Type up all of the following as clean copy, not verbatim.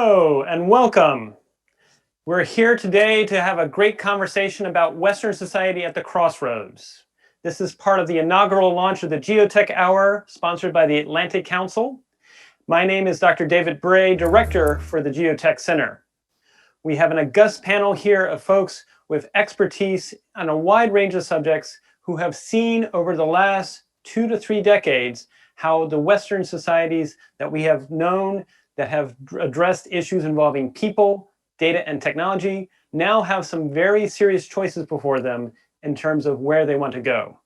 Hello and welcome. We're here today to have a great conversation about Western society at the Crossroads. This is part of the inaugural launch of the Geotech Hour, sponsored by the Atlantic Council. My name is Dr. David Bray, Director for the Geotech Center. We have an august panel here of folks with expertise on a wide range of subjects who have seen over the last 2 to 3 decades how the Western societies that we have known that have addressed issues involving people, data, and technology now have some very serious choices before them in terms of where they want to go.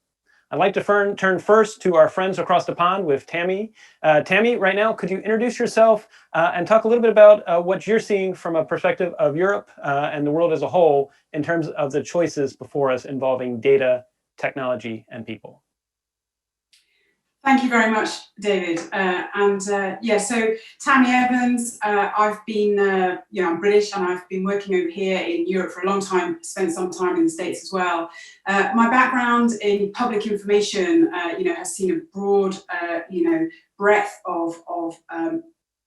I'd like to turn first to our friends across the pond with Tammy. Tammy, right now, could you introduce yourself and talk a little bit about what you're seeing from a perspective of Europe and the world as a whole in terms of the choices before us involving data, technology, and people? Thank you very much, David. So Tammy Evans, I've been, I'm British and I've been working over here in Europe for a long time, spent some time in the States as well. My background in public information, has seen a broad, breadth of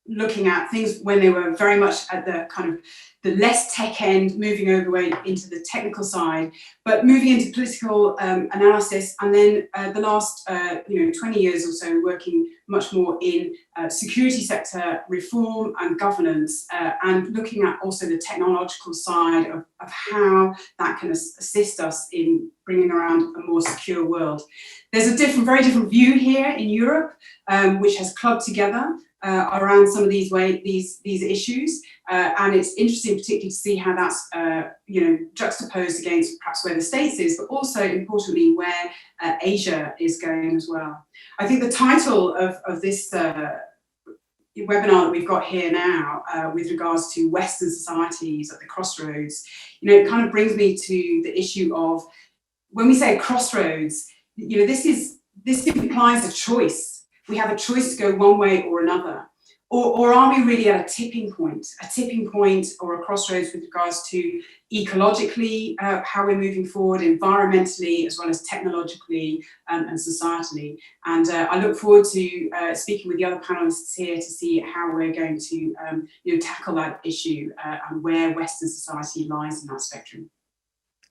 looking at things when they were very much at the kind of the less tech end, moving over into the technical side, but moving into political analysis, and then the last 20 years or so working much more in security sector reform and governance, and looking at also the technological side of how that can assist us in bringing around a more secure world. There's a very different view here in Europe, which has clubbed together around some of these issues, and it's interesting particularly to see how that's juxtaposed against perhaps where the States is, but also importantly where Asia is going as well. I think the title of this webinar that we've got here now with regards to Western societies at the crossroads, it kind of brings me to the issue of when we say crossroads, this implies a choice. We have a choice to go one way or another. Or are we really at a tipping point or a crossroads with regards to ecologically, how we're moving forward, environmentally, as well as technologically and societally. And I look forward to speaking with the other panelists here to see how we're going to tackle that issue and where Western society lies in that spectrum.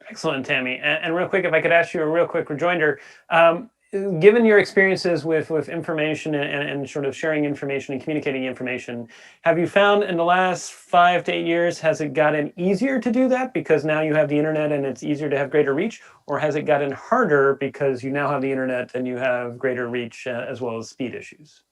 Excellent, Tammy. And real quick, if I could ask you a real quick rejoinder, given your experiences with information and sort of sharing information and communicating information, have you found in the last 5 to 8 years, has it gotten easier to do that because now you have the internet and it's easier to have greater reach, or has it gotten harder because you now have the internet and you have greater reach as well as speed issues?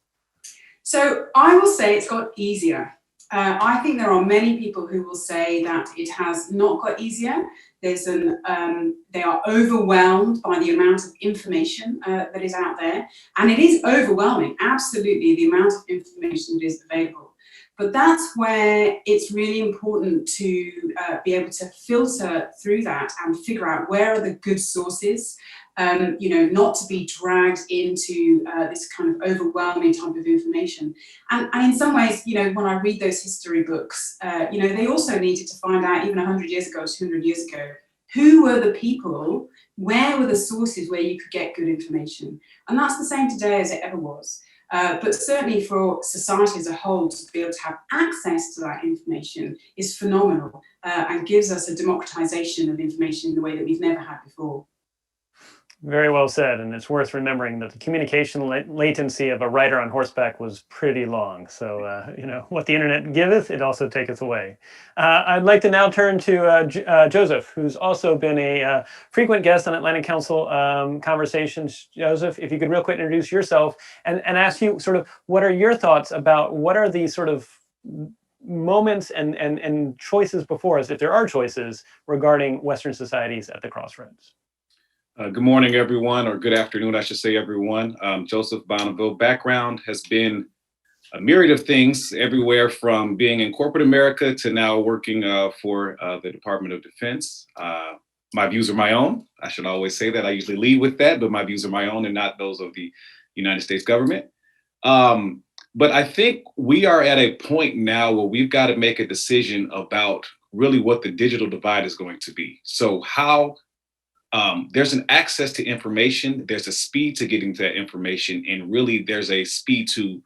So I will say it's got easier. I think there are many people who will say that it has not got easier. They are overwhelmed by the amount of information that is out there, and it is overwhelming, absolutely, the amount of information that is available. But that's where it's really important to be able to filter through that and figure out where are the good sources, not to be dragged into this kind of overwhelming type of information. And in some ways, when I read those history books, they also needed to find out, even 100 years ago, 200 years ago, who were the people, where were the sources where you could get good information? And that's the same today as it ever was. But certainly for society as a whole to be able to have access to that information is phenomenal and gives us a democratization of information in the way that we've never had before. Very well said, and it's worth remembering that the communication latency of a rider on horseback was pretty long. So, what the internet giveth, it also taketh away. I'd like to now turn to Joseph, who's also been a frequent guest on Atlantic Council conversations. Joseph, if you could real quick introduce yourself and ask you sort of what are your thoughts about what are the sort of moments and choices before us, if there are choices, regarding Western societies at the crossroads. Good morning, everyone, or good afternoon, I should say, everyone. Joseph Bonville. Background has been a myriad of things, everywhere from being in corporate America to now working for the Department of Defense. My views are my own. I should always say that. I usually lead with that, but my views are my own and not those of the United States government. But I think we are at a point now where we've got to make a decision about really what the digital divide is going to be. So how there's an access to information, there's a speed to getting to that information, and really there's a speed to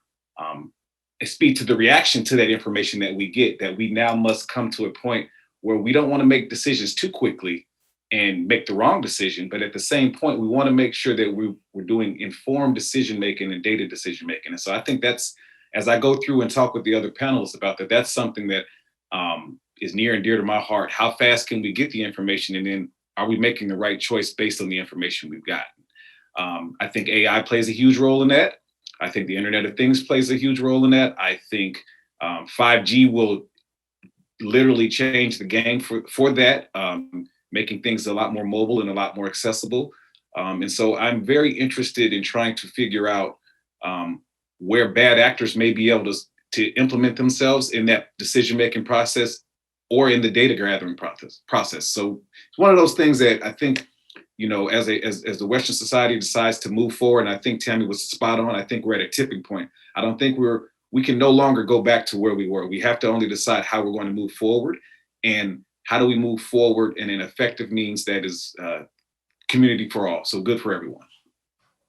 speed to the reaction to that information that we get, that we now must come to a point where we don't want to make decisions too quickly and make the wrong decision. But at the same point, we want to make sure that we're doing informed decision making and data decision making. And so I think that's, as I go through and talk with the other panelists about that, that's something that is near and dear to my heart. How fast can we get the information? And then are we making the right choice based on the information we've gotten? I think AI plays a huge role in that. I think the Internet of Things plays a huge role in that. I think 5G will literally change the game for that, making things a lot more mobile and a lot more accessible. And so I'm very interested in trying to figure out where bad actors may be able to implement themselves in that decision-making process or in the data gathering process. So it's one of those things that I think, you know, as the Western society decides to move forward, and I think Tammy was spot on, I think we're at a tipping point. I don't think we can no longer go back to where we were. We have to only decide how we're going to move forward, and how do we move forward in an effective means that is community for all, so good for everyone.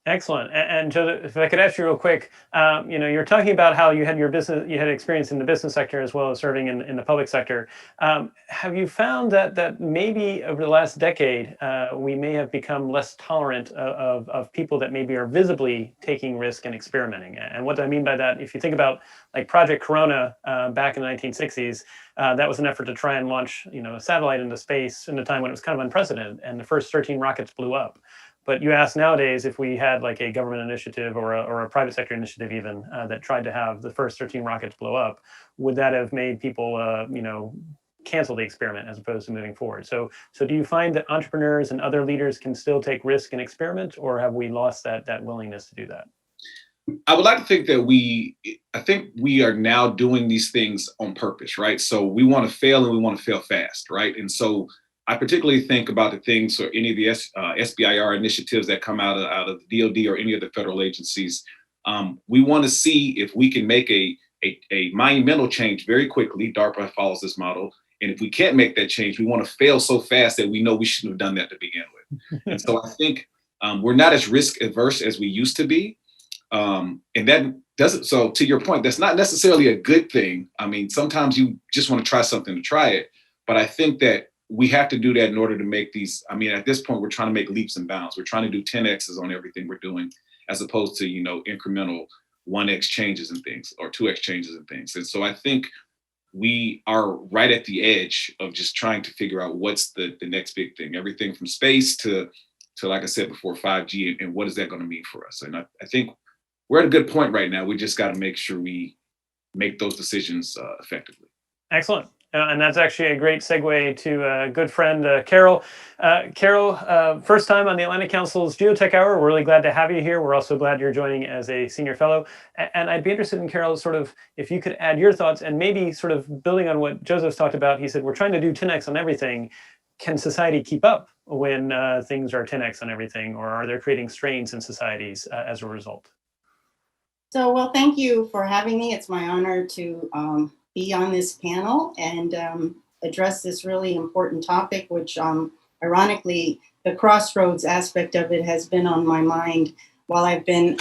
Excellent. And Joseph, if I could ask you real quick, you know, you're talking about how you had your business, you had experience in the business sector as well as serving in the public sector. Have you found that maybe over the last decade, we may have become less tolerant of people that maybe are visibly taking risk and experimenting? And what do I mean by that? If you think about like Project Corona back in the 1960s, that was an effort to try and launch, you know, a satellite into space in a time when it was kind of unprecedented, and the first 13 rockets blew up. But you ask nowadays if we had like a government initiative or a private sector initiative even that tried to have the first 13 rockets blow up, would that have made people, you know, cancel the experiment as opposed to moving forward? So do you find that entrepreneurs and other leaders can still take risk and experiment, or have we lost that willingness to do that? I would like to think that I think we are now doing these things on purpose, right? So we want to fail, and we want to fail fast, right? And so I particularly think about the things, or any of the SBIR initiatives that come out of the DoD or any of the federal agencies. We want to see if we can make a monumental change very quickly. DARPA follows this model. And if we can't make that change, we want to fail so fast that we know we shouldn't have done that to begin with. And so I think we're not as risk averse as we used to be. And that doesn't, so to your point, that's not necessarily a good thing. I mean, sometimes you just want to try something to try it. But I think that we have to do that in order to make these, I mean, at this point, we're trying to make leaps and bounds. We're trying to do 10Xs on everything we're doing, as opposed to, you know, incremental 1X changes and things, or 2X changes and things. And so I think we are right at the edge of just trying to figure out what's the next big thing, everything from space to like I said before, 5G, and what is that going to mean for us? And I think we're at a good point right now. We just got to make sure we make those decisions effectively. Excellent. And that's actually a great segue to a good friend, Carol. Carol, first time on the Atlantic Council's Geotech Hour. We're really glad to have you here. We're also glad you're joining as a senior fellow. And I'd be interested in, Carol, sort of if you could add your thoughts, and maybe sort of building on what Joseph's talked about. He said, we're trying to do 10X on everything. Can society keep up when things are 10X on everything, or are there creating strains in societies as a result? So, well, thank you for having me. It's my honor to be on this panel and address this really important topic, which ironically, the Crossroads aspect of it has been on my mind while I've been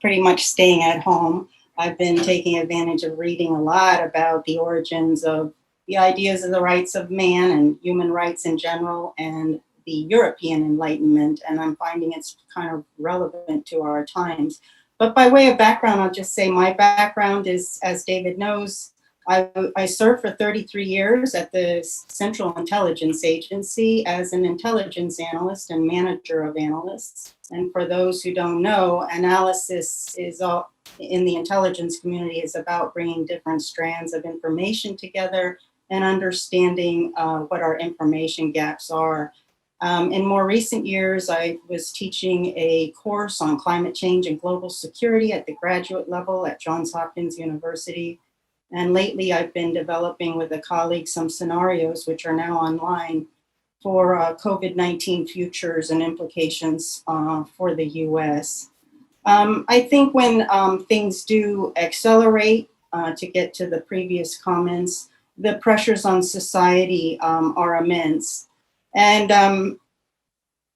pretty much staying at home. I've been taking advantage of reading a lot about the origins of the ideas of the rights of man and human rights in general, and the European Enlightenment, and I'm finding it's kind of relevant to our times. But by way of background, I'll just say my background is, as David knows, I served for 33 years at the Central Intelligence Agency as an intelligence analyst and manager of analysts. And for those who don't know, analysis is all in the intelligence community is about bringing different strands of information together and understanding what our information gaps are. In more recent years, I was teaching a course on climate change and global security at the graduate level at Johns Hopkins University. And lately, I've been developing with a colleague some scenarios, which are now online, for COVID-19 futures and implications for the US. I think when things do accelerate, to get to the previous comments, the pressures on society are immense. And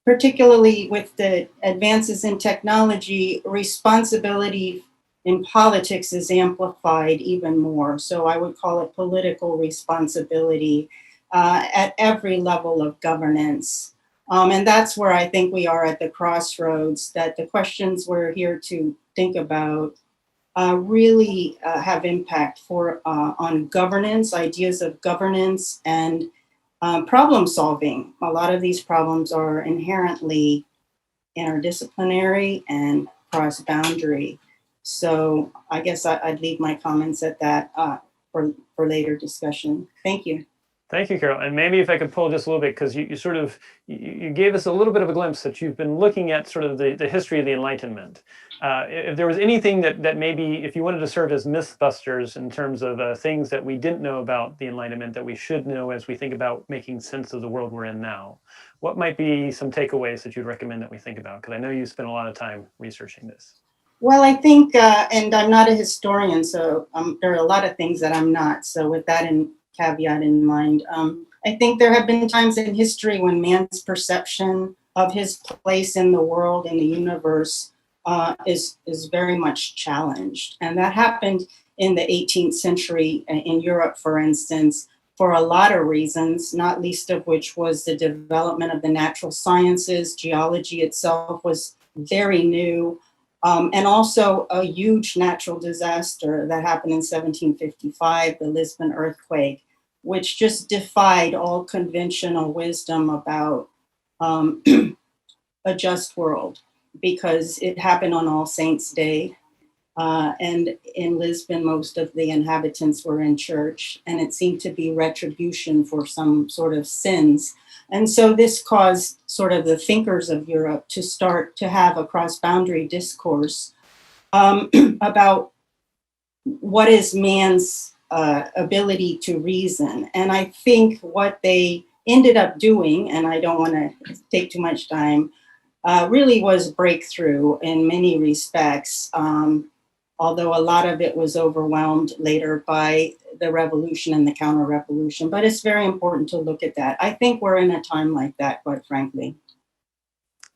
particularly with the advances in technology, responsibility in politics is amplified even more. So I would call it political responsibility at every level of governance. And that's where I think we are at the crossroads, that the questions we're here to think about really have impact on governance, ideas of governance, and problem solving. A lot of these problems are inherently interdisciplinary and cross-boundary. So I guess I'd leave my comments at that for later discussion. Thank you. Thank you, Carol. And maybe if I could pull just a little bit, because you sort of, you gave us a little bit of a glimpse that you've been looking at sort of the history of the Enlightenment. If there was anything that maybe, if you wanted to serve as mythbusters in terms of things that we didn't know about the Enlightenment that we should know as we think about making sense of the world we're in now, what might be some takeaways that you'd recommend that we think about? Because I know you spent a lot of time researching this. Well, I think, and I'm not a historian, so there are a lot of things that I'm not. So with that caveat in mind, I think there have been times in history when man's perception of his place in the world, in the universe, is very much challenged. And that happened in the 18th century in Europe, for instance, for a lot of reasons, not least of which was the development of the natural sciences. Geology itself was very new. And also a huge natural disaster that happened in 1755, the Lisbon earthquake, which just defied all conventional wisdom about a just world, because it happened on All Saints' Day. And in Lisbon, most of the inhabitants were in church, and it seemed to be retribution for some sort of sins. And so this caused sort of the thinkers of Europe to start to have a cross-boundary discourse about what is man's ability to reason. And I think what they ended up doing, and I don't want to take too much time, really was breakthrough in many respects, although a lot of it was overwhelmed later by the revolution and the counter-revolution. But it's very important to look at that. I think we're in a time like that, quite frankly.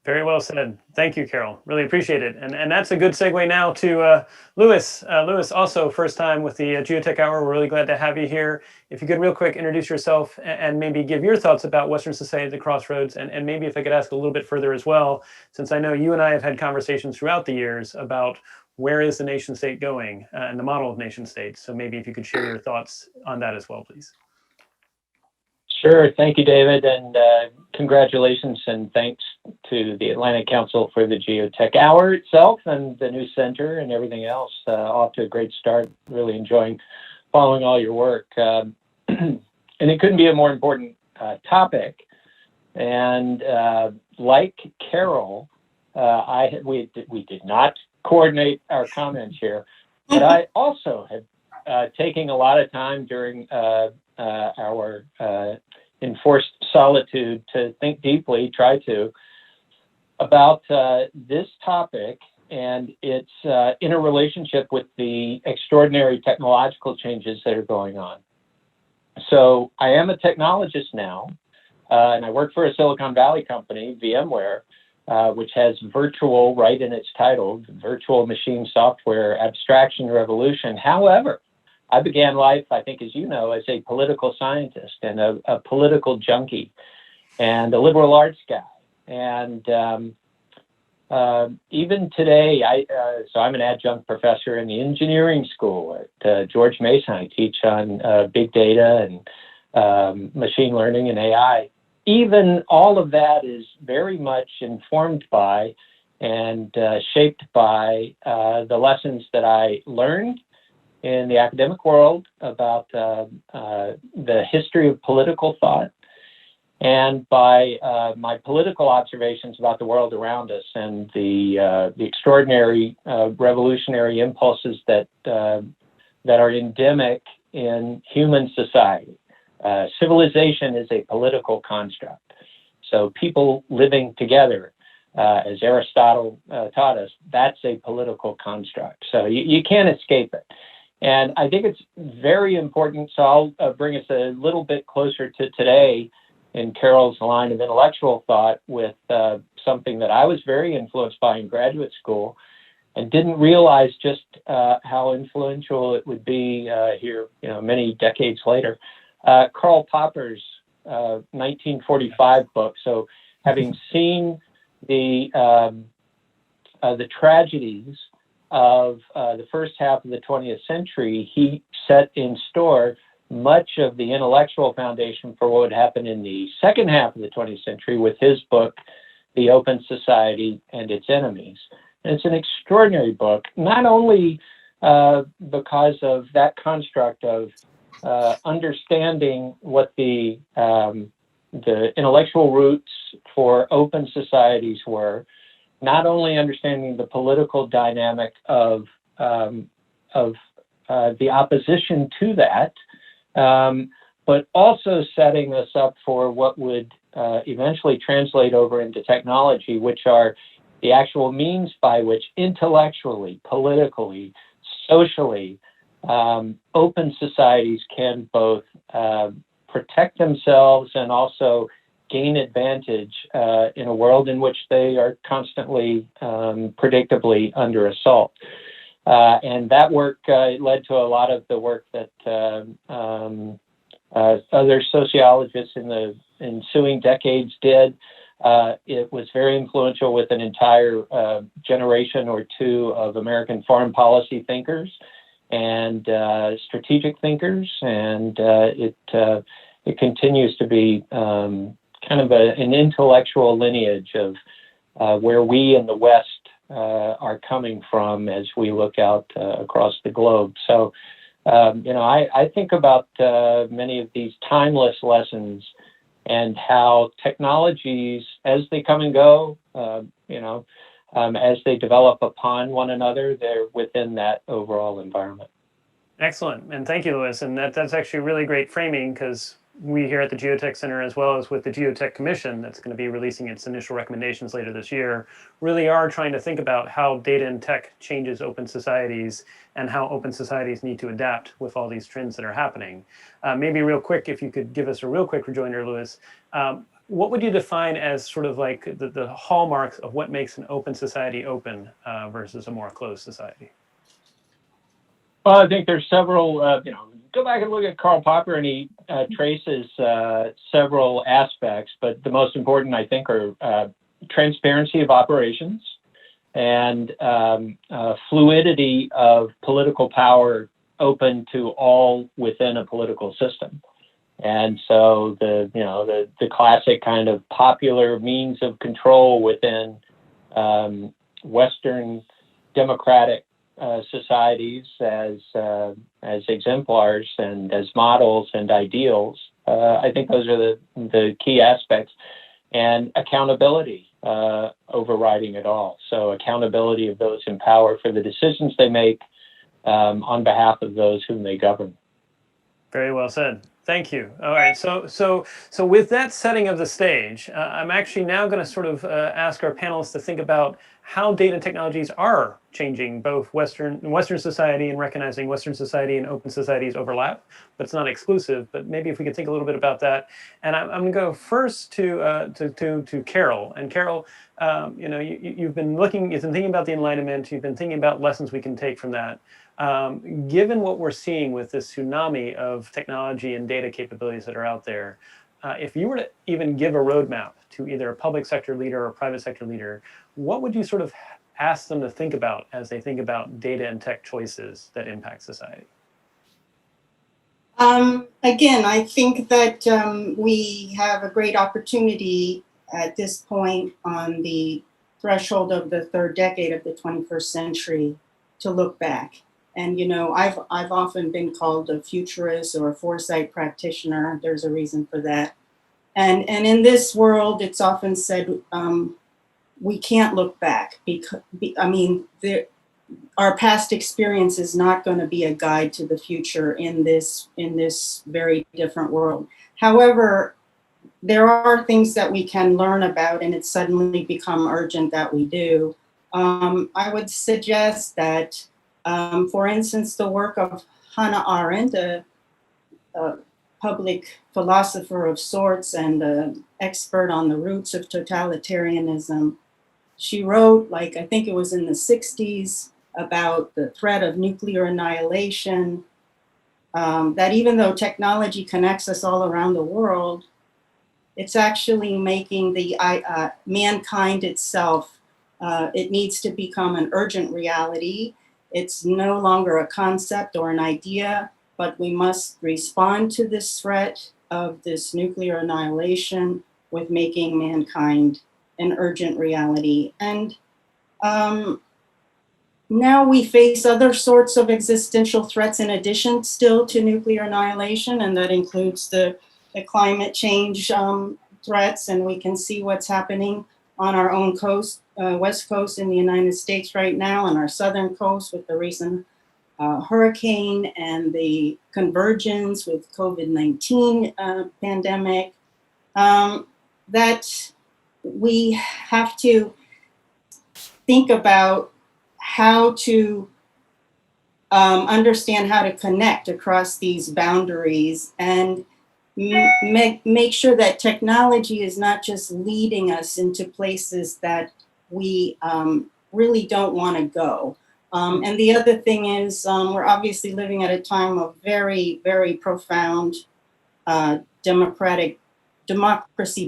Very well said. Thank you, Carol. Really appreciate it. And that's a good segue now to Louis. Louis, also first time with the Geotech Hour. We're really glad to have you here. If you could real quick introduce yourself and maybe give your thoughts about Western society at the crossroads. And maybe if I could ask a little bit further as well, since I know you and I have had conversations throughout the years about where is the nation state going and the model of nation states. So maybe if you could share your thoughts on that as well, please. Sure. Thank you, David, and congratulations and thanks to the Atlantic Council for the Geotech Hour itself and the new center and everything else. Off to a great start. Really enjoying following all your work. And it couldn't be a more important topic. And like Carol, we did not coordinate our comments here, but I also have taken a lot of time during our enforced solitude to think deeply, about this topic and its interrelationship with the extraordinary technological changes that are going on. So I am a technologist now, and I work for a Silicon Valley company, VMware, which has virtual right in its title, virtual machine software abstraction revolution. However, I began life, I think, as you know, as a political scientist and a political junkie and a liberal arts guy. And even today, so I'm an adjunct professor in the engineering school at George Mason. I teach on big data and machine learning and AI. Even all of that is very much informed by and shaped by the lessons that I learned in the academic world about the history of political thought, and by my political observations about the world around us and the extraordinary revolutionary impulses that are endemic in human society. Civilization is a political construct. So people living together, as Aristotle taught us, that's a political construct. So you can't escape it. And I think it's very important, so I'll bring us a little bit closer to today in Carol's line of intellectual thought with something that I was very influenced by in graduate school, and didn't realize just how influential it would be here, many decades later. Karl Popper's 1945 book. So, having seen the tragedies of the first half of the 20th century, he set in store much of the intellectual foundation for what would happen in the second half of the 20th century with his book, The Open Society and Its Enemies. And it's an extraordinary book, not only because of that construct of understanding what the intellectual roots for open societies were, not only understanding the political dynamic of the opposition to that, but also setting us up for what would eventually translate over into technology, which are the actual means by which intellectually, politically, socially, open societies can both protect themselves and also gain advantage in a world in which they are constantly, predictably under assault. And that work led to a lot of the work that other sociologists in the ensuing decades did. It was very influential with an entire generation or two of American foreign policy thinkers and strategic thinkers, and it continues to be kind of an intellectual lineage of where we in the West are coming from as we look out across the globe. So, I think about many of these timeless lessons and how technologies, as they come and go, as they develop upon one another, they're within that overall environment. Excellent. And thank you, Louis. And that's actually really great framing, because we here at the Geotech Center, as well as with the Geotech Commission, that's going to be releasing its initial recommendations later this year, really are trying to think about how data and tech changes open societies and how open societies need to adapt with all these trends that are happening. Maybe real quick, if you could give us a real quick rejoinder, Louis, what would you define as sort of like the hallmarks of what makes an open society open versus a more closed society? Well, I think there's several, go back and look at Karl Popper, and he traces several aspects, but the most important, I think, are transparency of operations and fluidity of political power open to all within a political system. And so the classic kind of popular means of control within Western democratic societies as exemplars and as models and ideals. I think those are the key aspects, and accountability overriding it all. So accountability of those in power for the decisions they make on behalf of those whom they govern. Very well said. Thank you. All right. So with that setting of the stage, I'm actually now going to sort of ask our panelists to think about how data technologies are changing both Western society, and recognizing Western society and open societies overlap, but it's not exclusive. But maybe if we could think a little bit about that. And I'm going to go first to Carol. And Carol, you've been thinking about the Enlightenment. You've been thinking about lessons we can take from that. Given what we're seeing with this tsunami of technology and data capabilities that are out there, if you were to even give a roadmap to either a public sector leader or a private sector leader, what would you sort of ask them to think about as they think about data and tech choices that impact society? Again, I think that we have a great opportunity at this point on the threshold of the third decade of the 21st century to look back. And, I've often been called a futurist or a foresight practitioner. There's a reason for that. And in this world, it's often said we can't look back because, our past experience is not going to be a guide to the future in this very different world. However, there are things that we can learn about, and it's suddenly become urgent that we do. I would suggest that, for instance, the work of Hannah Arendt, a public philosopher of sorts and an expert on the roots of totalitarianism, she wrote, I think it was in the 60s, about the threat of nuclear annihilation, that even though technology connects us all around the world, it's actually making the mankind itself, it needs to become an urgent reality. It's no longer a concept or an idea, but we must respond to this threat of this nuclear annihilation with making mankind an urgent reality. And now we face other sorts of existential threats in addition still to nuclear annihilation, and that includes the climate change threats, and we can see what's happening on our own coast, west coast in the United States right now, and our southern coast with the recent hurricane and the convergence with COVID-19 pandemic, that we have to think about how to understand how to connect across these boundaries and make sure that technology is not just leading us into places that we really don't want to go. And the other thing is we're obviously living at a time of very, very profound democracy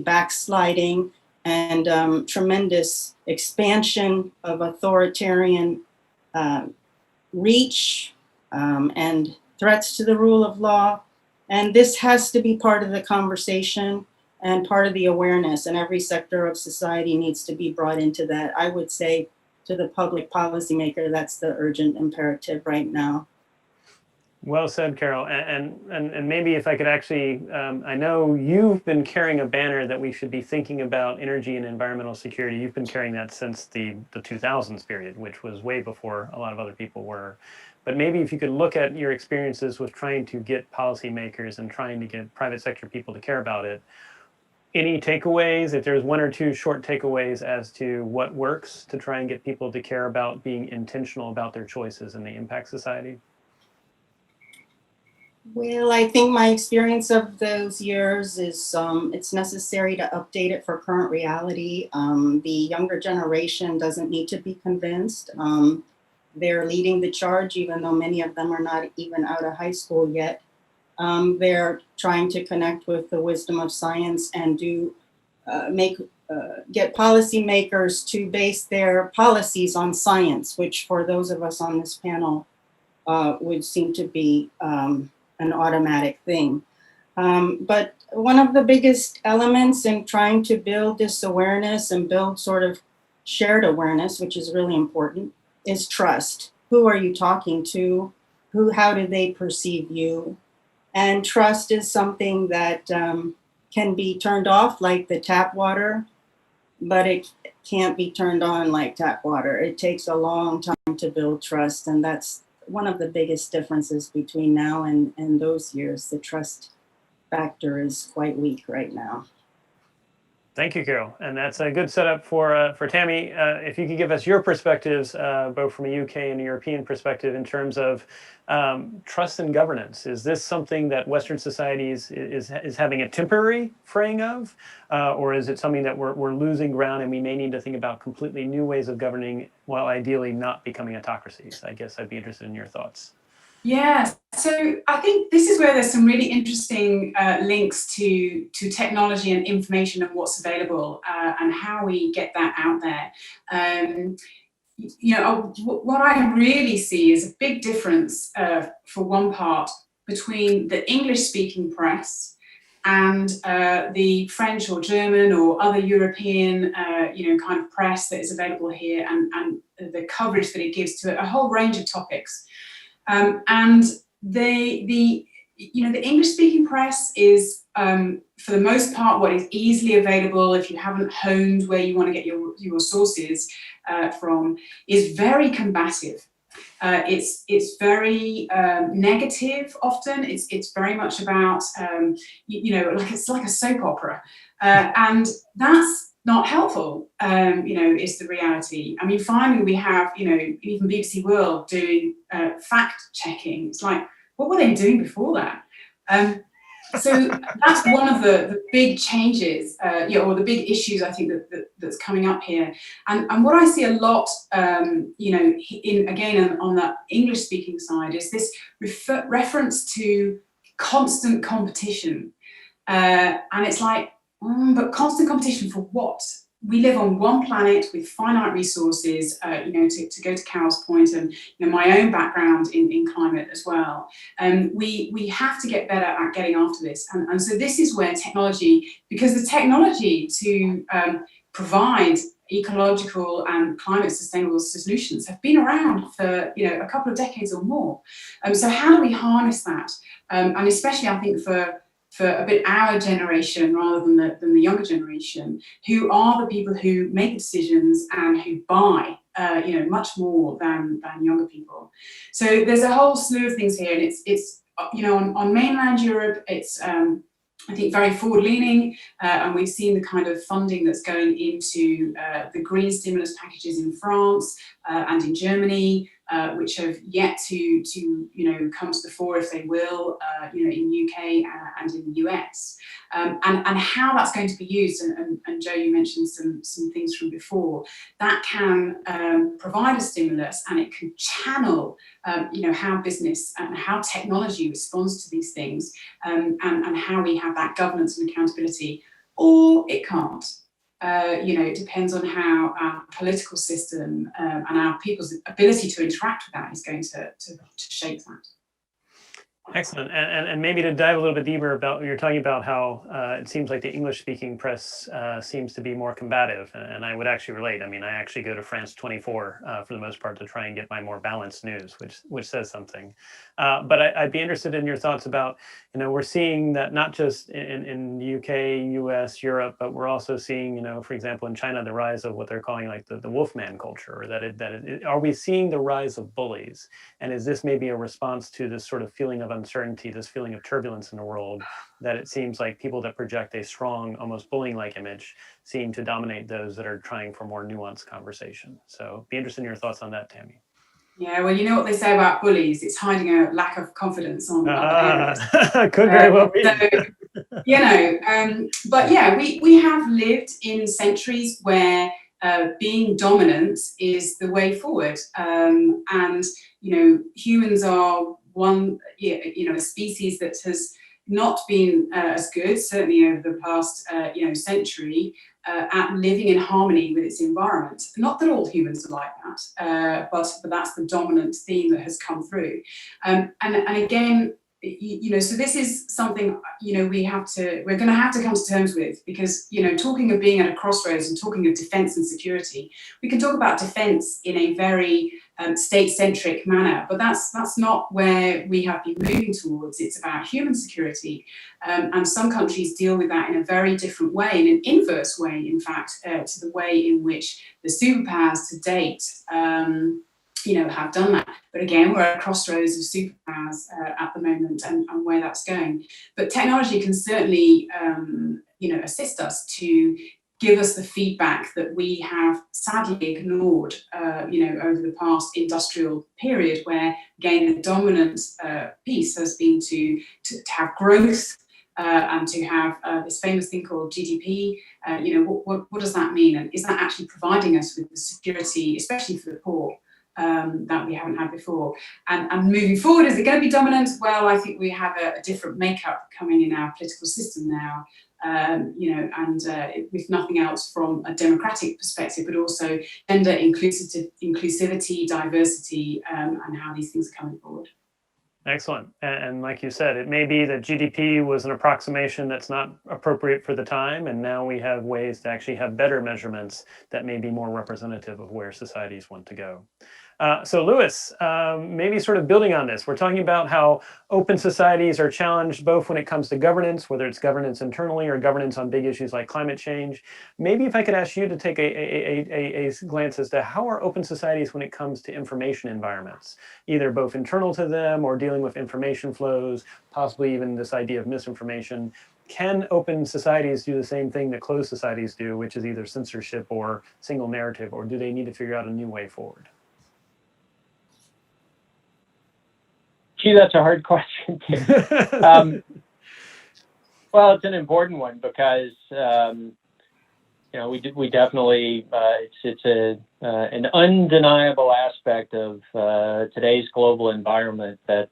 backsliding and tremendous expansion of authoritarian reach and threats to the rule of law. And this has to be part of the conversation and part of the awareness, and every sector of society needs to be brought into that. I would say to the public policymaker, that's the urgent imperative right now. Well said, Carol. And maybe if I could actually, I know you've been carrying a banner that we should be thinking about energy and environmental security. You've been carrying that since the 2000s period, which was way before a lot of other people were. But maybe if you could look at your experiences with trying to get policymakers and trying to get private sector people to care about it, any takeaways, if there's one or two short takeaways as to what works to try and get people to care about being intentional about their choices and the impact society? Well, I think my experience of those years is it's necessary to update it for current reality. The younger generation doesn't need to be convinced. They're leading the charge, even though many of them are not even out of high school yet. They're trying to connect with the wisdom of science and get policymakers to base their policies on science, which for those of us on this panel would seem to be an automatic thing. But one of the biggest elements in trying to build this awareness and build sort of shared awareness, which is really important, is trust. Who are you talking to? How do they perceive you? And trust is something that can be turned off like the tap water, but it can't be turned on like tap water. It takes a long time to build trust, and that's one of the biggest differences between now and those years. The trust factor is quite weak right now. Thank you, Carol. And that's a good setup for Tammy. If you could give us your perspectives, both from a UK and a European perspective, in terms of trust and governance. Is this something that Western societies is having a temporary fraying of, or is it something that we're losing ground and we may need to think about completely new ways of governing while ideally not becoming autocracies? I guess I'd be interested in your thoughts. Yeah, so I think this is where there's some really interesting links to technology and information and what's available and how we get that out there. What I really see is a big difference for one part between the English-speaking press and the French or German or other European, kind of press that is available here, and the coverage that it gives to a whole range of topics. And the English-speaking press is, for the most part, what is easily available if you haven't honed where you want to get your sources from, is very combative. It's very negative often. It's very much about, it's like a soap opera. And that's not helpful, is the reality. I mean, finally we have, even BBC World doing fact checking. It's like, what were they doing before that? So that's one of the big changes, or the big issues I think that's coming up here. And what I see a lot, again on the English-speaking side, is this reference to constant competition. And it's like, but constant competition for what? We live on one planet with finite resources, to go to Carol's point, and my own background in climate as well. We have to get better at getting after this. And so this is where technology, because the technology to provide ecological and climate sustainable solutions have been around for a couple of decades or more. So how do we harness that? And especially I think for a bit our generation rather than the younger generation, who are the people who make decisions and who buy, much more than younger people. So there's a whole slew of things here, and it's on mainland Europe, it's I think very forward-leaning, and we've seen the kind of funding that's going into the green stimulus packages in France and in Germany, which have yet to come to the fore, if they will, in UK and in the US, and how that's going to be used. And Joe, you mentioned some things from before that can provide a stimulus, and it can channel, how business and how technology responds to these things, and how we have that governance and accountability, or it can't. It depends on how our political system and our people's ability to interact with that is going to shape that. Excellent. And maybe to dive a little bit deeper about, you're talking about how it seems like the English-speaking press seems to be more combative, and I would actually relate. I mean, I actually go to France 24 for the most part to try and get my more balanced news, which says something. But I'd be interested in your thoughts about, we're seeing that not just in the UK, US, Europe, but we're also seeing, for example, in China, the rise of what they're calling like the wolfman culture, or are we seeing the rise of bullies? And is this maybe a response to this sort of feeling of uncertainty, this feeling of turbulence in the world, that it seems like people that project a strong, almost bullying-like image seem to dominate those that are trying for more nuanced conversation? So be interested in your thoughts on that, Tammy. Yeah, well, you know what they say about bullies, it's hiding a lack of confidence on other areas. Could very well be. But yeah, we have lived in centuries where being dominant is the way forward, and humans are a species that has not been as good, certainly over the past century, at living in harmony with its environment. Not that all humans are like that, but that's the dominant theme that has come through. And again, so this is something we're going to have to come to terms with, because talking of being at a crossroads and talking of defence and security, we can talk about defence in a very state-centric manner, but that's not where we have been moving towards. It's about human security, and some countries deal with that in a very different way, in an inverse way, in fact, to the way in which the superpowers to date have done that. But again, we're at a crossroads of superpowers at the moment, and where that's going. But technology can certainly assist us to give us the feedback that we have sadly ignored over the past industrial period, where again the dominant piece has been to have growth, and to have this famous thing called GDP. What does that mean, and is that actually providing us with the security, especially for the poor, that we haven't had before? And moving forward, is it going to be dominant? Well, I think we have a different makeup coming in our political system now, with nothing else from a democratic perspective, but also gender inclusivity, diversity, and how these things are coming forward. Excellent. And like you said, it may be that GDP was an approximation that's not appropriate for the time, and now we have ways to actually have better measurements that may be more representative of where societies want to go. So Lewis, maybe sort of building on this, we're talking about how open societies are challenged both when it comes to governance, whether it's governance internally or governance on big issues like climate change. Maybe if I could ask you to take a glance as to how are open societies when it comes to information environments, either both internal to them or dealing with information flows, possibly even this idea of misinformation. Can open societies do the same thing that closed societies do, which is either censorship or single narrative, or do they need to figure out a new way forward? Gee, that's a hard question. Well, it's an important one because we definitely it's an undeniable aspect of today's global environment that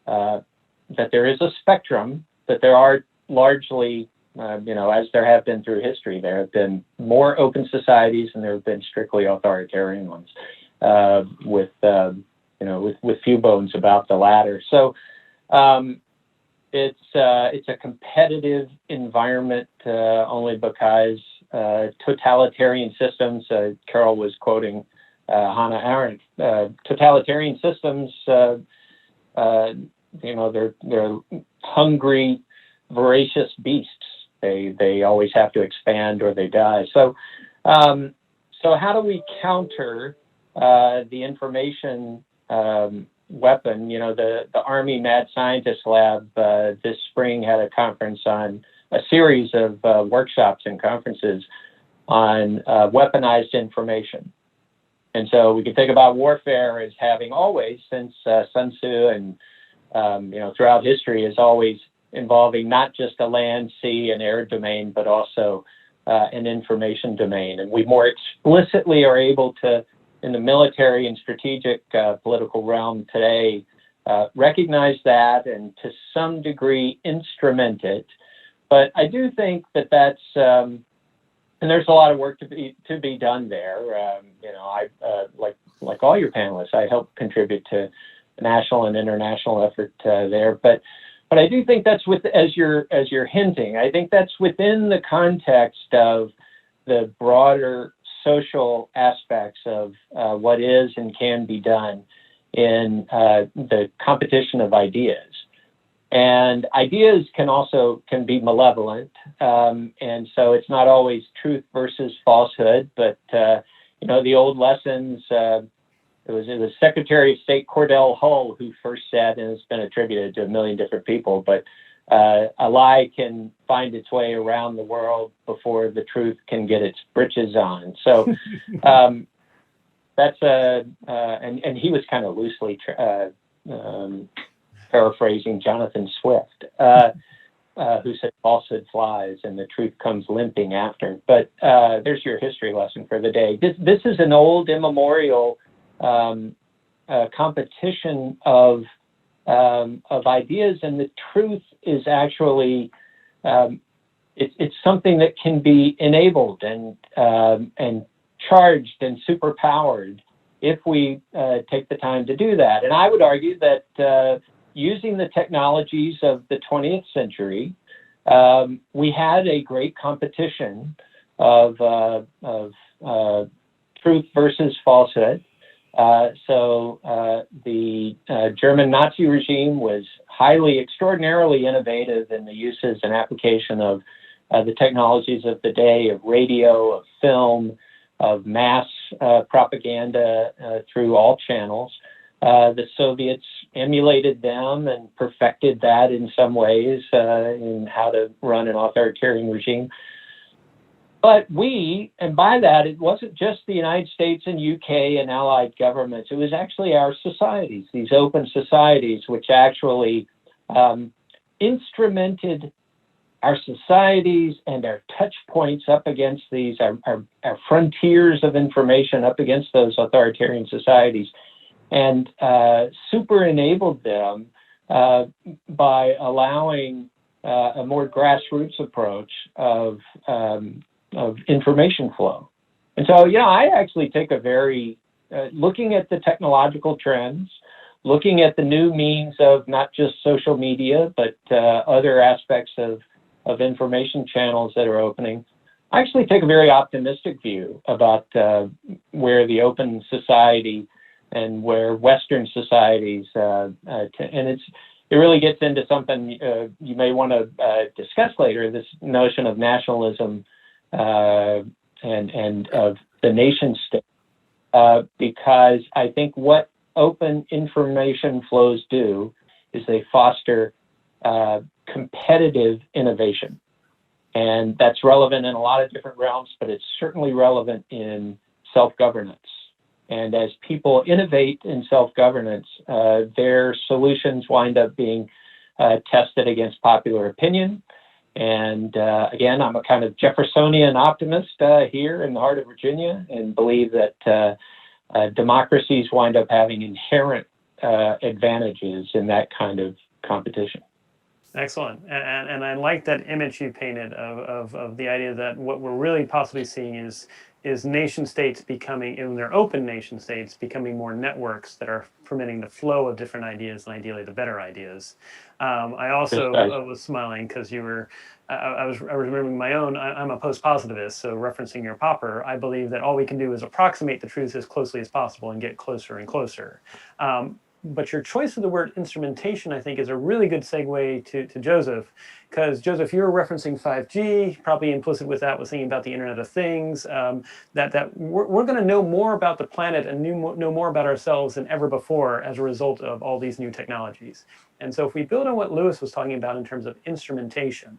there is a spectrum, that there are largely as there have been through history, there have been more open societies and there have been strictly authoritarian ones, with few bones about the latter. So it's a competitive environment only because totalitarian systems. Carol was quoting Hannah Arendt. Totalitarian systems, they're hungry, voracious beasts. They always have to expand or they die. So how do we counter the information weapon? The Army Mad Scientist Lab this spring had a conference on a series of workshops and conferences on weaponized information. And so we can think about warfare as having always, since Sun Tzu and throughout history, is always involving not just a land, sea, and air domain, but also an information domain. And we more explicitly are able to, in the military and strategic political realm today, recognize that and to some degree instrument it. But I do think that that's, and there's a lot of work to be done there. I like all your panelists, I help contribute to the national and international effort there. But I do think that's as you're hinting, I think that's within the context of the broader social aspects of what is and can be done in the competition of ideas. And ideas can be malevolent, and so it's not always truth versus falsehood. But the old lessons. It was Secretary of State Cordell Hull who first said, and it's been attributed to a million different people, but a lie can find its way around the world before the truth can get its britches on. So that's and he was kind of loosely paraphrasing Jonathan Swift, who said falsehood flies and the truth comes limping after. But there's your history lesson for the day. This is an old immemorial competition of ideas, and the truth is actually it's something that can be enabled and charged and superpowered if we take the time to do that. And I would argue that using the technologies of the 20th century, we had a great competition of truth versus falsehood. So the German Nazi regime was extraordinarily innovative in the uses and application of the technologies of the day, of radio, of film, of mass propaganda through all channels. The Soviets emulated them and perfected that in some ways in how to run an authoritarian regime. But and by that, it wasn't just the United States and UK and allied governments. It was actually our societies, these open societies, which actually instrumented our societies and our touch points up against these, our frontiers of information up against those authoritarian societies, and super enabled them by allowing a more grassroots approach of information flow. And so, I actually take a very, looking at the technological trends, looking at the new means of not just social media, but other aspects of information channels that are opening, I actually take a very optimistic view about where the open society and where Western societies, and it really gets into something you may want to discuss later, this notion of nationalism and of the nation state, because I think what open information flows do is they foster competitive innovation. And that's relevant in a lot of different realms, but it's certainly relevant in self-governance. And as people innovate in self-governance, their solutions wind up being tested against popular opinion. And again, I'm a kind of Jeffersonian optimist here in the heart of Virginia, and believe that democracies wind up having inherent advantages in that kind of competition. Excellent. And I like that image you painted of the idea that what we're really possibly seeing is nation states becoming, in their open nation states, becoming more networks that are permitting the flow of different ideas, and ideally the better ideas. I also was smiling because you were, I was remembering my own, I'm a post-positivist, so referencing your Popper, I believe that all we can do is approximate the truth as closely as possible and get closer and closer. But your choice of the word instrumentation, I think, is a really good segue to Joseph, because Joseph, you were referencing 5G, probably implicit with that was thinking about the Internet of Things, that we're going to know more about the planet and know more about ourselves than ever before as a result of all these new technologies. And so if we build on what Lewis was talking about in terms of instrumentation,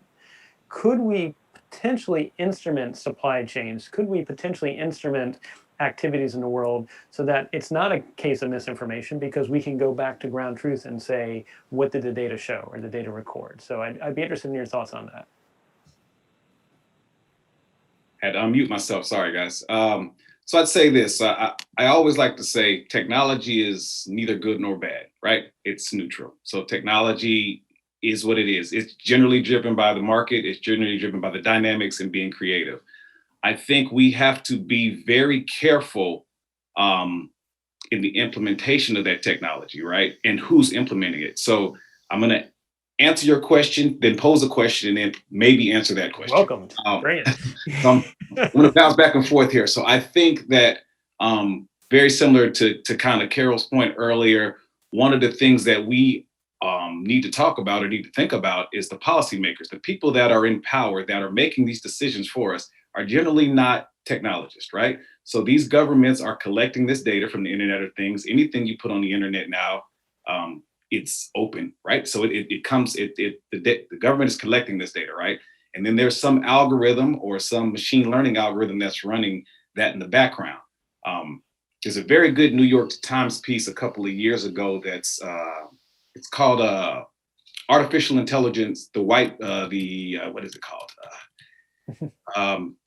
could we potentially instrument supply chains? Could we potentially instrument activities in the world so that it's not a case of misinformation, because we can go back to ground truth and say, what did the data show or the data record? So I'd be interested in your thoughts on that. Had to unmute myself, sorry guys. So I'd say this, I always like to say technology is neither good nor bad, right? It's neutral. So technology is what it is. It's generally driven by the market. It's generally driven by the dynamics and being creative. I think we have to be very careful in the implementation of that technology, right? And who's implementing it. So I'm going to answer your question, then pose a question, and then maybe answer that question. Welcome. Brilliant. So I'm going to bounce back and forth here. So I think that very similar to kind of Carol's point earlier, one of the things that we need to talk about or need to think about is the policymakers, the people that are in power that are making these decisions for us are generally not technologists, right? So these governments are collecting this data from the Internet of Things. Anything you put on the internet now, it's open, right? So the government is collecting this data, right? And then there's some algorithm or some machine learning algorithm that's running that in the background. There's a very good New York Times piece a couple of years ago that's it's called artificial intelligence, what is it called?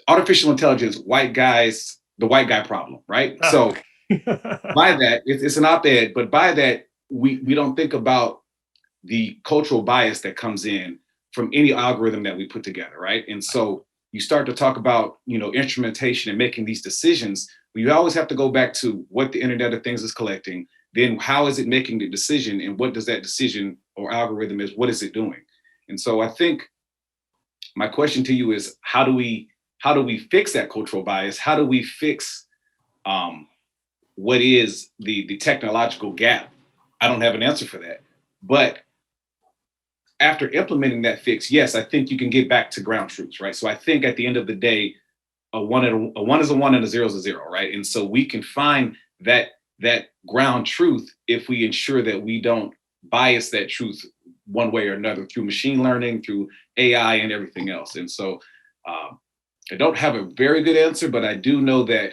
Artificial intelligence, the white guy problem, right? Oh. So by that, it's an op-ed, but by that, we don't think about the cultural bias that comes in from any algorithm that we put together, right? And so you start to talk about, instrumentation and making these decisions, you always have to go back to what the Internet of Things is collecting, then how is it making the decision, and what does that decision or algorithm is, what is it doing? And so I think my question to you is, how do we fix that cultural bias? How do we fix what is the technological gap? I don't have an answer for that. But after implementing that fix, yes, I think you can get back to ground truths, right? So I think at the end of the day, a one is a one and a zero is a zero, right? And so we can find that ground truth if we ensure that we don't bias that truth one way or another through machine learning, through AI and everything else. And so I don't have a very good answer, but I do know that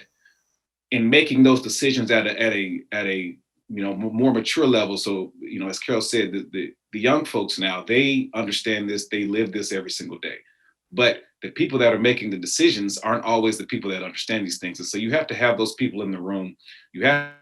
in making those decisions at a more mature level. So, as Carol said, the young folks now, they understand this, they live this every single day. But the people that are making the decisions aren't always the people that understand these things. And so you have to have those people in the room. You have.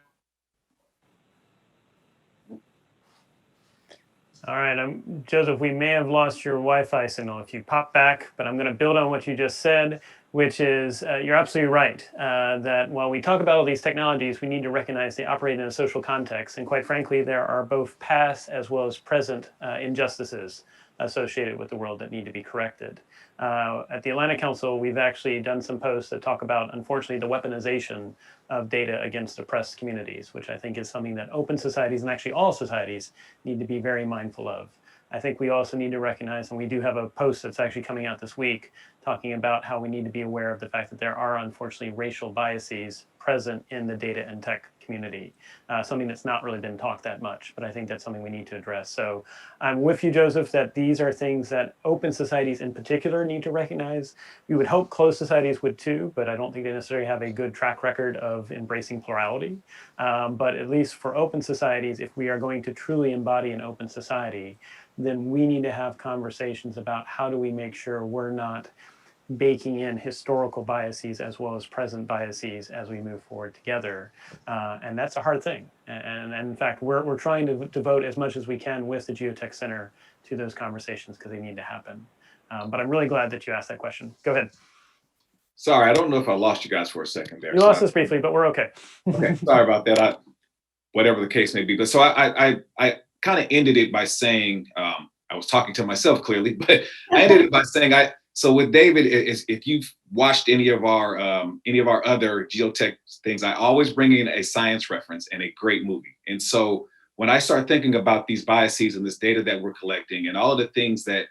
All right, Joseph, we may have lost your Wi-Fi signal if you pop back, but I'm going to build on what you just said, which is you're absolutely right, that while we talk about all these technologies, we need to recognize they operate in a social context. And quite frankly, there are both past as well as present injustices associated with the world that need to be corrected. At the Atlantic Council, we've actually done some posts that talk about, unfortunately, the weaponization of data against oppressed communities, which I think is something that open societies and actually all societies need to be very mindful of. I think we also need to recognize, and we do have a post that's actually coming out this week, talking about how we need to be aware of the fact that there are unfortunately racial biases present in the data and tech community, something that's not really been talked that much, but I think that's something we need to address. So I'm with you, Joseph, that these are things that open societies in particular need to recognize. We would hope closed societies would too, but I don't think they necessarily have a good track record of embracing plurality. But at least for open societies, if we are going to truly embody an open society, then we need to have conversations about how do we make sure we're not baking in historical biases as well as present biases as we move forward together. And that's a hard thing. And in fact, we're trying to devote as much as we can with the Geotech Center to those conversations because they need to happen. But I'm really glad that you asked that question. Go ahead. Sorry, I don't know if I lost you guys for a second there. You lost us briefly, but we're okay. Okay, sorry about that. Whatever the case may be. But so I kind of ended it by saying, I was talking to myself clearly, but I ended it by saying, so with David, if you've watched any of our other geotech things, I always bring in a science reference and a great movie. And so when I start thinking about these biases and this data that we're collecting and all of the things that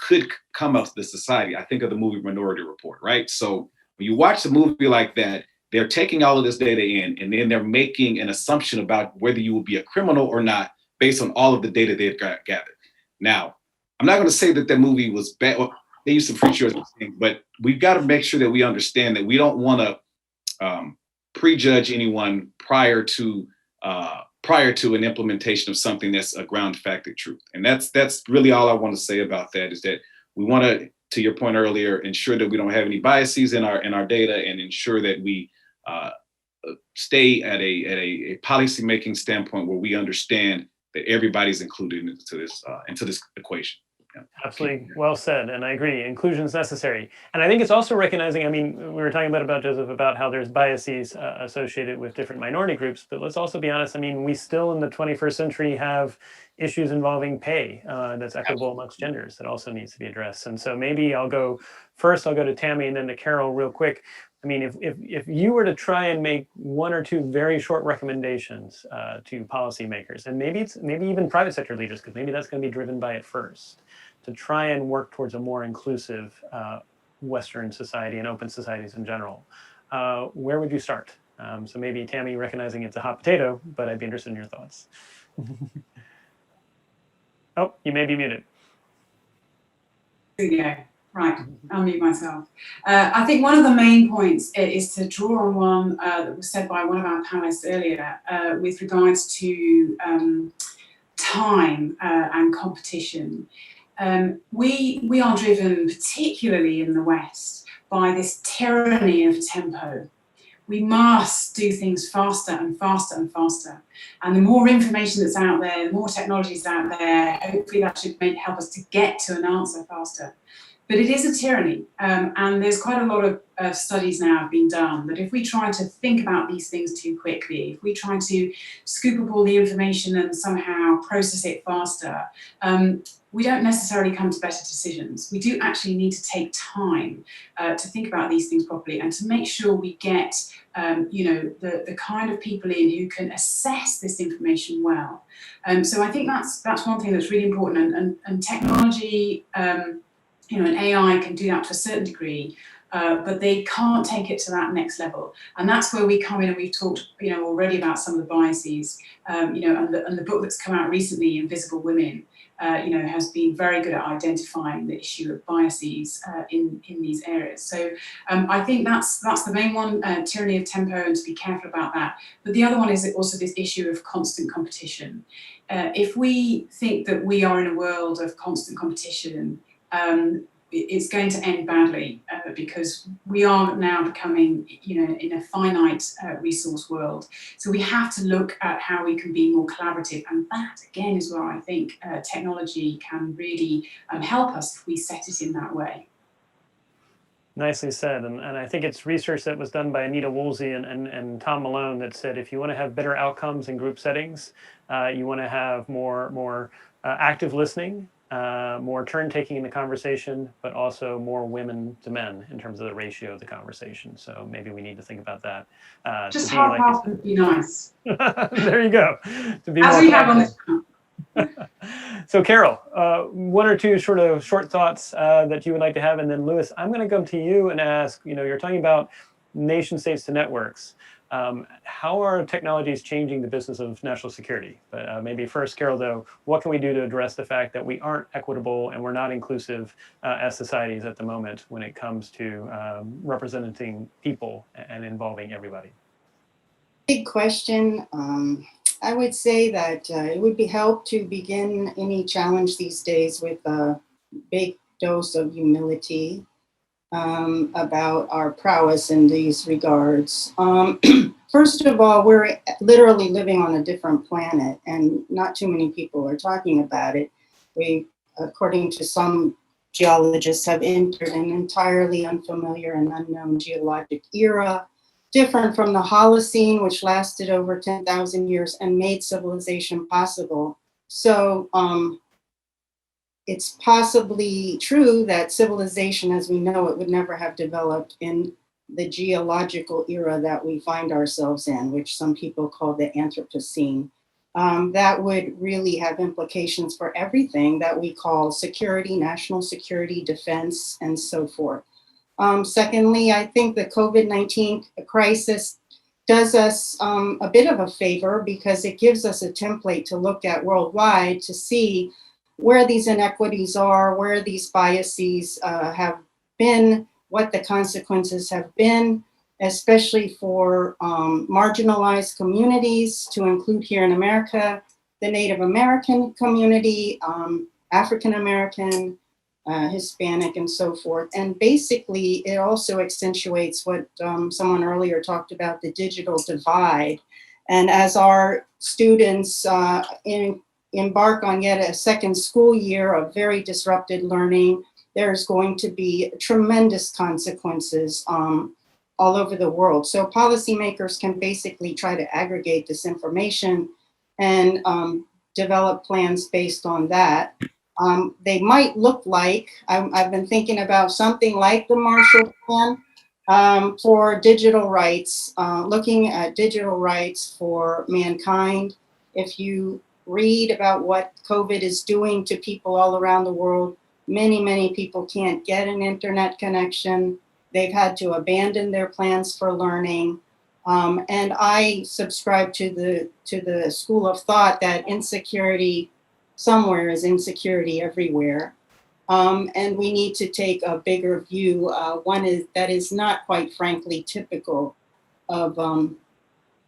could come up to the society, I think of the movie Minority Report, right? So when you watch a movie like that, they're taking all of this data in and then they're making an assumption about whether you will be a criminal or not based on all of the data they've gathered. Now, I'm not going to say that that movie was bad. Well, they used some free but we've got to make sure that we understand that we don't want to prejudge anyone prior to an implementation of something that's a ground facted truth. And that's really all I want to say about that, is that we want to your point earlier, ensure that we don't have any biases in our data and ensure that we stay at a policy making standpoint where we understand that everybody's included into this equation. Yeah. Absolutely, well said, and I agree. Inclusion is necessary, and I think it's also recognizing. I mean, we were talking about Joseph about how there's biases associated with different minority groups, but let's also be honest. I mean, we still in the 21st century have issues involving pay that's equitable amongst genders that also needs to be addressed. And so maybe I'll go to Tammy and then to Carol real quick. I mean, if you were to try and make one or two very short recommendations to policymakers, and maybe even private sector leaders, because maybe that's going to be driven by it first, to try and work towards a more inclusive Western society and open societies in general, where would you start? So maybe Tammy, recognizing it's a hot potato, but I'd be interested in your thoughts. Oh, you may be muted. There you go. Right, I'll mute myself. I think one of the main points is to draw on one that was said by one of our panelists earlier with regards to time and competition. We are driven, particularly in the West, by this tyranny of tempo. We must do things faster and faster and faster. And the more information that's out there, the more technology is out there, hopefully that should help us to get to an answer faster. But it is a tyranny, and there's quite a lot of studies now have been done that if we try to think about these things too quickly, if we try to scoop up all the information and somehow process it faster, we don't necessarily come to better decisions. We do actually need to take time to think about these things properly and to make sure we get the kind of people in who can assess this information well. So I think that's one thing that's really important, and technology, and AI can do that to a certain degree, but they can't take it to that next level. And that's where we come in, and we've talked, already about some of the biases, and the book that's come out recently, Invisible Women, has been very good at identifying the issue of biases in these areas. So I think that's the main one, tyranny of tempo, and to be careful about that. But the other one is also this issue of constant competition. If we think that we are in a world of constant competition, it's going to end badly because we are now becoming, in a finite resource world. So we have to look at how we can be more collaborative, and that again is where I think technology can really help us if we set it in that way. Nicely said, and I think it's research that was done by Anita Woolsey and Tom Malone that said if you want to have better outcomes in group settings, you want to have more active listening, more turn taking in the conversation, but also more women to men in terms of the ratio of the conversation. So maybe we need to think about that. Just half would be nice. There you go. To be as more we have on this panel. So Carol, one or two short thoughts that you would like to have, and then Lewis, I'm going to come to you and ask. You're talking about nation states to networks. How are technologies changing the business of national security? But maybe first, Carol, though, what can we do to address the fact that we aren't equitable and we're not inclusive as societies at the moment when it comes to representing people and involving everybody? Big question. I would say that it would be help to begin any challenge these days with a big dose of humility about our prowess in these regards. First of all, we're literally living on a different planet, and not too many people are talking about it. We, according to some geologists, have entered an entirely unfamiliar and unknown geologic era, different from the Holocene, which lasted over 10,000 years and made civilization possible. So it's possibly true that civilization as we know it would never have developed in the geological era that we find ourselves in, which some people call the Anthropocene. That would really have implications for everything that we call security, national security, defense, and so forth. Secondly, I think the COVID-19 crisis does us a bit of a favor because it gives us a template to look at worldwide to see where these inequities are, where these biases have been, what the consequences have been, especially for marginalized communities, to include here in America, the Native American community, African American, Hispanic, and so forth. And basically, it also accentuates what someone earlier talked about, the digital divide. And as our students embark on yet a second school year of very disrupted learning, there's going to be tremendous consequences all over the world. So policymakers can basically try to aggregate this information and develop plans based on that. They might look like, I've been thinking about something like the Marshall Plan for digital rights, looking at digital rights for mankind. If you read about what COVID is doing to people all around the world, many people can't get an internet connection. They've had to abandon their plans for learning. And I subscribe to the school of thought that insecurity somewhere is insecurity everywhere. And we need to take a bigger view. That is not, quite frankly, typical of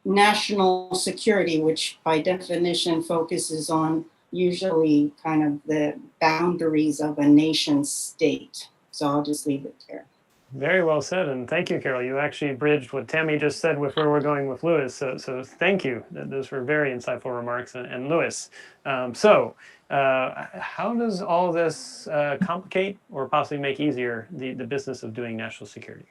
national security, which by definition focuses on usually kind of the boundaries of a nation state. So I'll just leave it there. Very well said, and thank you, Carol. You actually bridged what Tammy just said with where we're going with Lewis. So thank you. Those were very insightful remarks. And Lewis, how does all this complicate or possibly make easier the business of doing national security?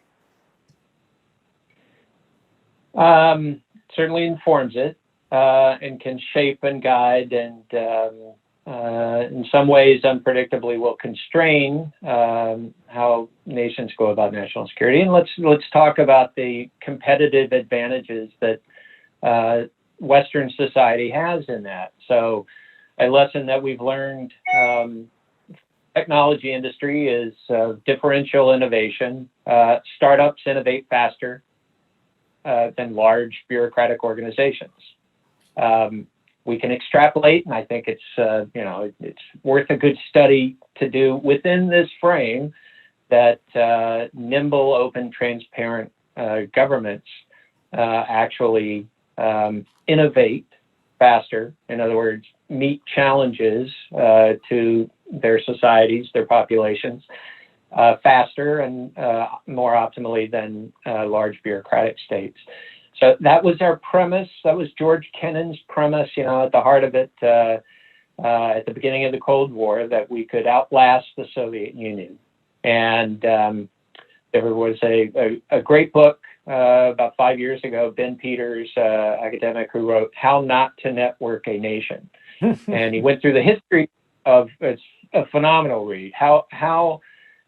Certainly informs it and can shape and guide, and in some ways unpredictably will constrain how nations go about national security. And let's talk about the competitive advantages that Western society has in that. So a lesson that we've learned, technology industry is differential innovation. Startups innovate faster than large bureaucratic organizations. We can extrapolate, and I think it's it's worth a good study to do within this frame that nimble, open, transparent governments actually innovate faster. In other words, meet challenges to their societies, their populations, faster and more optimally than large bureaucratic states. So that was our premise. That was George Kennan's premise, at the heart of it, at the beginning of the Cold War, that we could outlast the Soviet Union. And there was a great book about 5 years ago, Ben Peters, academic, who wrote How Not to Network a Nation. And he went through the history of, it's a phenomenal read, how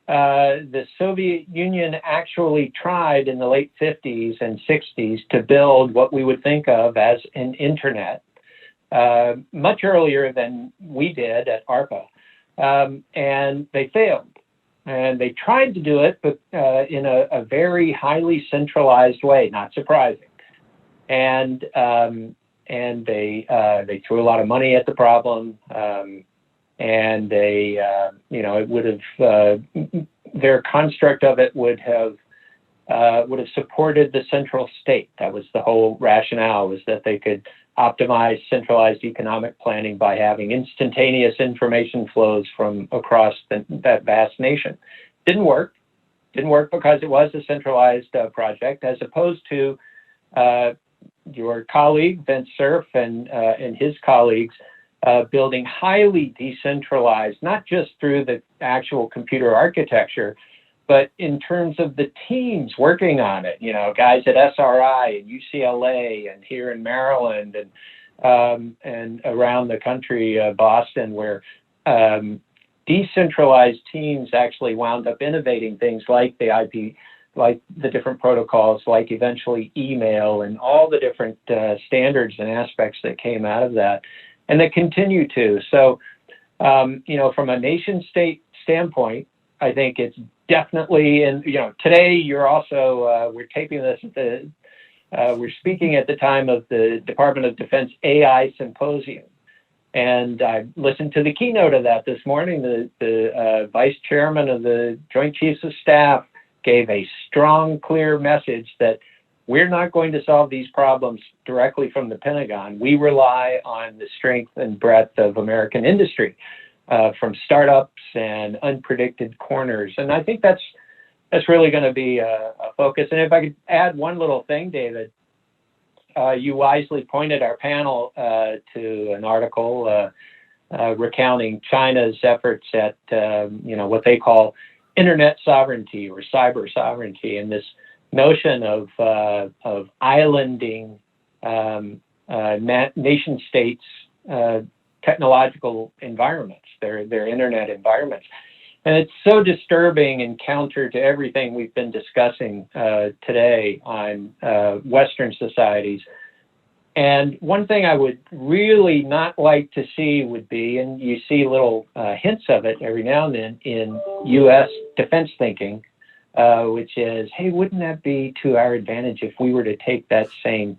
the Soviet Union actually tried in the late 50s and 60s to build what we would think of as an internet, much earlier than we did at ARPA. And they failed. And they tried to do it, but in a very highly centralized way, not surprising. And they threw a lot of money at the problem, and they, it would have, their construct of it would have supported the central state. That was the whole rationale, was that they could optimize centralized economic planning by having instantaneous information flows from across that vast nation. Didn't work. Didn't work because it was a centralized project, as opposed to your colleague, Vince Cerf, and his colleagues building highly decentralized, not just through the actual computer architecture, but in terms of the teams working on it, guys at SRI and UCLA and here in Maryland and around the country, Boston, where decentralized teams actually wound up innovating things like the IP, like the different protocols, like eventually email and all the different standards and aspects that came out of that, and that continue to. So, from a nation state standpoint, I think it's definitely, and today you're also, we're taping this we're speaking at the time of the Department of Defense AI Symposium. And I listened to the keynote of that this morning. The vice chairman of the Joint Chiefs of Staff gave a strong, clear message that we're not going to solve these problems directly from the Pentagon. We rely on the strength and breadth of American industry, from startups and unpredicted corners. And I think that's really going to be a focus. And if I could add one little thing, David, you wisely pointed our panel to an article recounting China's efforts at what they call internet sovereignty or cyber sovereignty, and this notion of islanding nation states' technological environments, their internet environments. And it's so disturbing and counter to everything we've been discussing today on Western societies. And one thing I would really not like to see would be, and you see little hints of it every now and then in U.S. defense thinking, which is, hey, wouldn't that be to our advantage if we were to take that same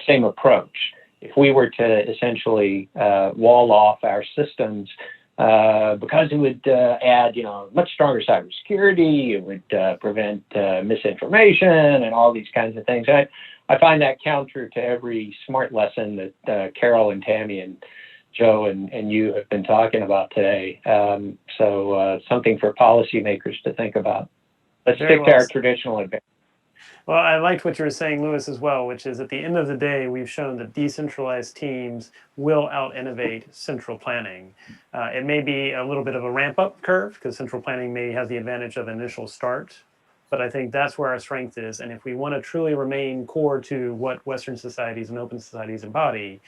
approach? If we were to essentially wall off our systems, because it would add, much stronger cybersecurity, it would prevent misinformation and all these kinds of things. I find that counter to every smart lesson that Carol and Tammy and Joe and you have been talking about today. So something for policymakers to think about. Let's stick to our traditional advantage. Well, I liked what you were saying, Louis, as well, which is at the end of the day, we've shown that decentralized teams will out-innovate central planning. It may be a little bit of a ramp-up curve because central planning may have the advantage of initial start, but I think that's where our strength is. And if we want to truly remain core to what Western societies and open societies embody,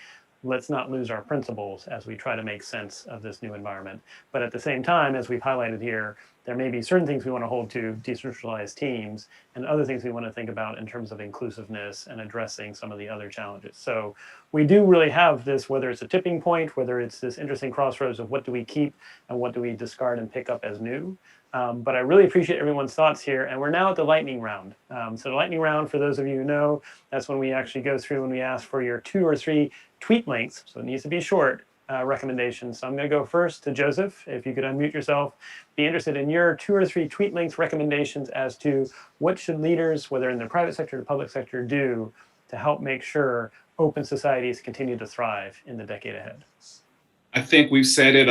let's not lose our principles as we try to make sense of this new environment. But at the same time, as we've highlighted here, there may be certain things we want to hold to decentralized teams and other things we want to think about in terms of inclusiveness and addressing some of the other challenges. So we do really have this, whether it's a tipping point, whether it's this interesting crossroads of what do we keep and what do we discard and pick up as new. But I really appreciate everyone's thoughts here. And we're now at the lightning round. So the lightning round, for those of you who know, that's when we actually go through and we ask for your 2 or 3 tweet lengths. So it needs to be short. Recommendations. So I'm going to go first to Joseph. If you could unmute yourself, be interested in your 2 or 3 tweet length recommendations as to what should leaders, whether in the private sector or public sector, do to help make sure open societies continue to thrive in the decade ahead. I think we've said it.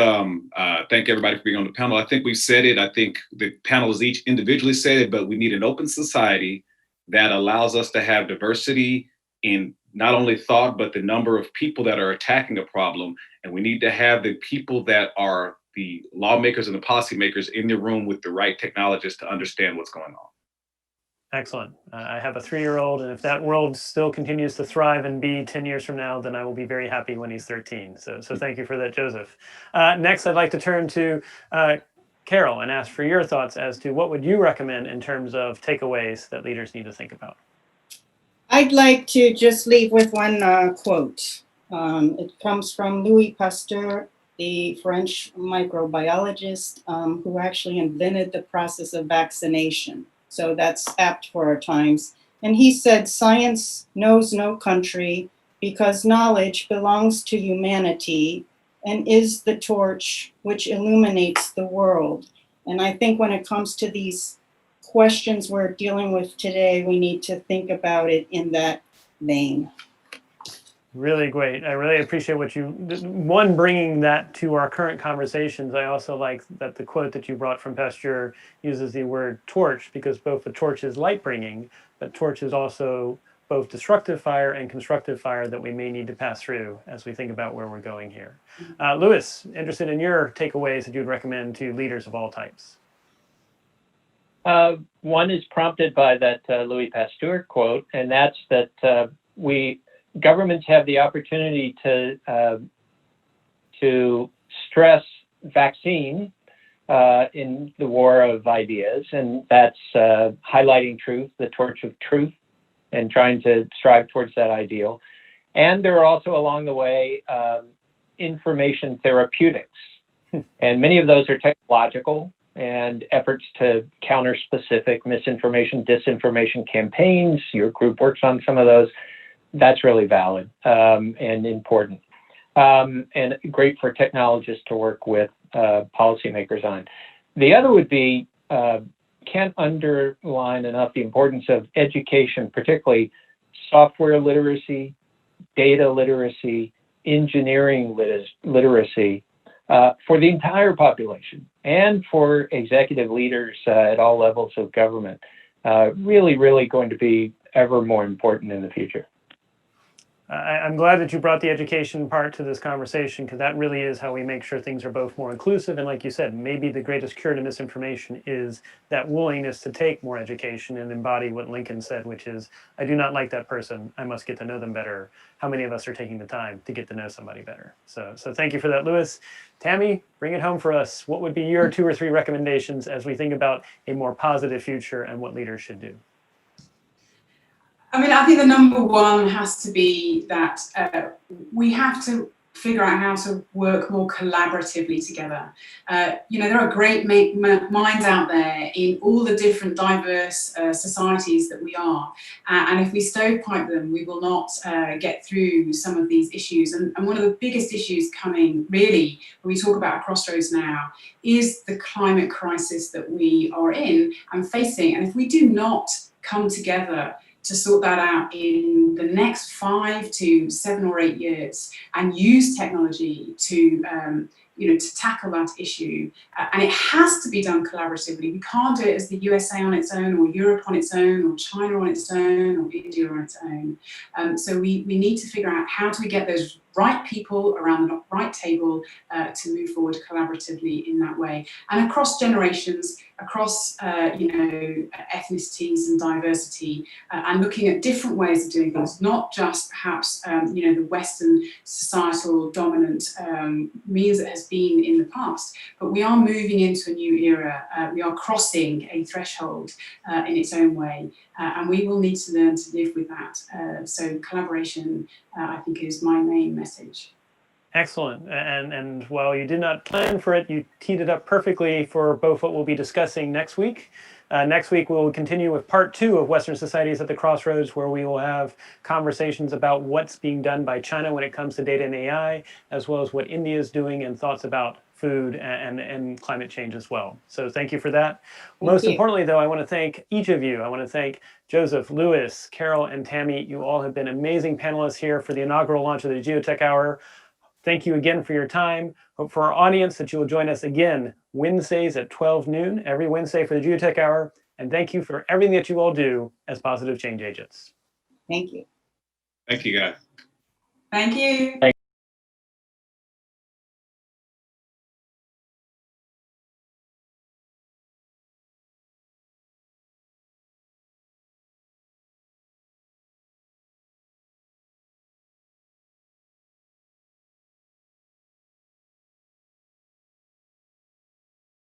Thank everybody for being on the panel. I think we've said it. I think the panelists each individually said it, but we need an open society that allows us to have diversity in not only thought, but the number of people that are attacking a problem. And we need to have the people that are the lawmakers and the policymakers in the room with the right technologists to understand what's going on. Excellent. I have a 3-year-old, and if that world still continues to thrive and be 10 years from now, then I will be very happy when he's 13. So thank you for that, Joseph. Next, I'd like to turn to Carol and ask for your thoughts as to what would you recommend in terms of takeaways that leaders need to think about. I'd like to just leave with one quote. It comes from Louis Pasteur, the French microbiologist who actually invented the process of vaccination. So that's apt for our times. And he said, science knows no country because knowledge belongs to humanity and is the torch which illuminates the world. And I think when it comes to these questions we're dealing with today, we need to think about it in that vein. Really great. I really appreciate what you, one, bringing that to our current conversations. I also like that the quote that you brought from Pasteur uses the word torch, because both the torch is light bringing, but torch is also both destructive fire and constructive fire that we may need to pass through as we think about where we're going here. Louis, interested in your takeaways that you'd recommend to leaders of all types. One is prompted by that Louis Pasteur quote, and that's that governments have the opportunity to stress vaccine in the war of ideas, and that's highlighting truth, the torch of truth, and trying to strive towards that ideal. And there are also along the way information therapeutics, and many of those are technological and efforts to counter specific misinformation, disinformation campaigns. Your group works on some of those. That's really valid and important, and great for technologists to work with policymakers on. The other would be, can't underline enough the importance of education, particularly software literacy, data literacy, engineering literacy for the entire population and for executive leaders at all levels of government. Really, really going to be ever more important in the future. I'm glad that you brought the education part to this conversation, because that really is how we make sure things are both more inclusive. And like you said, maybe the greatest cure to misinformation is that willingness to take more education and embody what Lincoln said, which is, I do not like that person, I must get to know them better. How many of us are taking the time to get to know somebody better? So thank you for that, Louis. Tammy, bring it home for us. What would be your 2 or 3 recommendations as we think about a more positive future and what leaders should do? I mean, I think the number one has to be that we have to figure out how to work more collaboratively together. You know, there are great minds out there in all the different diverse societies that we are. And if we stovepipe them, we will not get through some of these issues. And one of the biggest issues coming, really, when we talk about Crossroads now, is the climate crisis that we are in and facing. And if we do not come together to sort that out in the next 5 to 7 or 8 years and use technology to, to tackle that issue. And it has to be done collaboratively. We can't do it as the USA on its own, or Europe on its own, or China on its own, or India on its own. So we need to figure out how do we get those right people around the right table to move forward collaboratively in that way. And across generations, across ethnicities and diversity, and looking at different ways of doing things, not just perhaps the Western societal dominant means that has been in the past, but we are moving into a new era. We are crossing a threshold in its own way, and we will need to learn to live with that. So collaboration, I think, is my main message. Excellent. And while you did not plan for it, you teed it up perfectly for both what we'll be discussing next week. Next week, we'll continue with part 2 of Western Societies at the Crossroads, where we will have conversations about what's being done by China when it comes to data and AI, as well as what India is doing and thoughts about food and climate change as well. So thank you for that. Most importantly, though, I want to thank each of you. I want to thank Joseph, Louis, Carol, and Tammy. You all have been amazing panelists here for the inaugural launch of the Geotech Hour. Thank you again for your time. Hope for our audience that you will join us again Wednesdays at 12 noon, every Wednesday for the Geotech Hour. And thank you for everything that you all do as positive change agents. Thank you. Thank you, guys. Thank you.